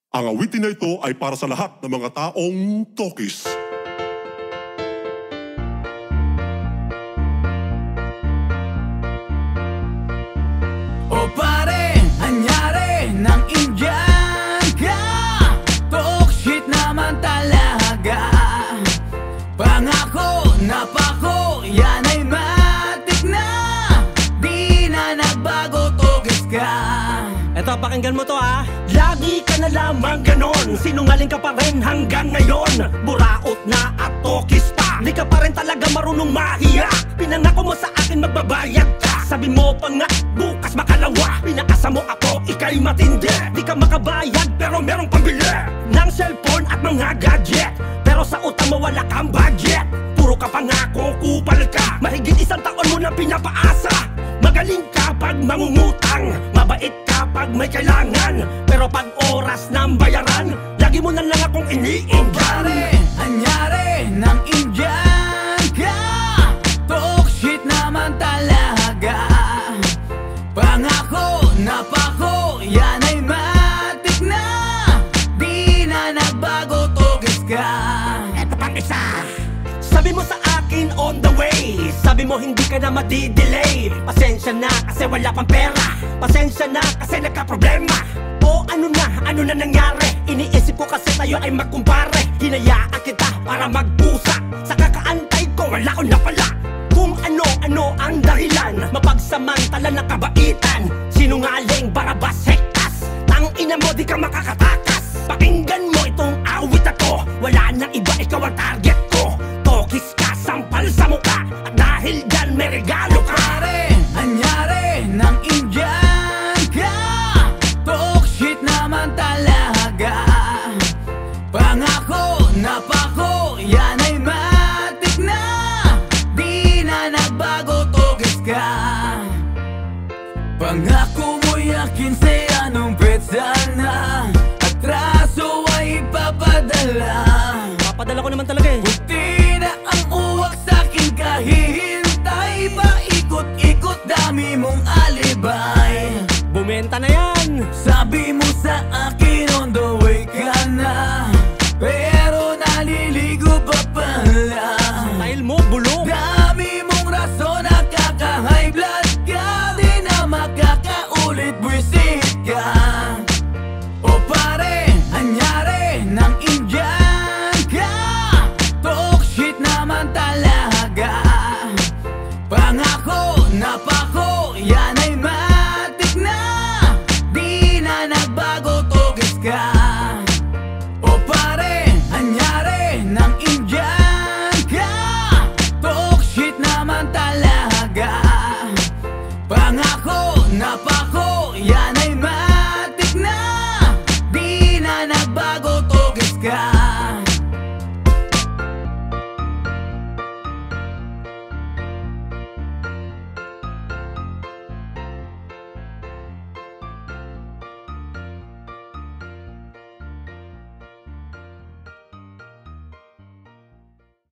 Ang awitin na ito ay para sa lahat ng mga taong Tokis. O pare, anyari ng Indian ka. Talk shit naman talaga. Pangako, napako, yan ay matik na. Di na nagbago, Tokis ka. Eto, pakinggan mo to ha. Lagi ka na lamang ganon, sinungaling ka pa rin hanggang ngayon. Buraot na at Tokis pa, di ka pa rin talaga marunong mahiya. Pinangako mo sa akin magbabayad ka. Sabi mo pa nga, bukas makalawa. Pinaasa mo ako, ika'y matindi. Di ka makabayad pero merong pambili ng cellphone at mga gadget. Pero sa utang mo wala kang budget. Puro ka pangako, kupal ka. Mahigit 1 taon mo na pinapaasa. Magaling ka pag mangungutang, mabait ka pag may kailangan. Pero pag oras ng bayaran, lagi mo na lang akong iniinggan. Pare, anyari ng Indian ka. Talk shit naman talaga. Pangako, napako, yan ay matik na. Di na nagbago, Tokis ka. Eto pang isa. Sabi mo sa akin on the way, sabi mo hindi ka na madidelay. Pasensya na kasi wala pang pera, pasensya na kasi nagka-problema. O ano na nangyari? Iniisip ko kasi tayo ay magkumpare. Hinayaan kita para magpusa, sa kakaantay ko wala ko na pala. Kung ano-ano ang dahilan, mapagsamantala na kabaitan. Sinungaling, barabas, hektas, tangina mo di ka makakatakas. Pakinggan mo itong awit ako, wala nang iba, ikaw ang target ko. Tokis ka, sampal sa muka, at dahil dyan may regalo ka. Pare, anyari ng Indian ka. Talk shit naman talaga. Pangako, napako, yan ay matik na. Di na nagbago, Tokis ka. Pangako mo yakin sa anong petsa na. Atraso ay ipapadala. Papadala ko naman talaga eh. Buti na ang uwak sa'kin kahihintay. Paikot-ikot dami mong alibay. Bumenta na yan. Sabi mo sa akin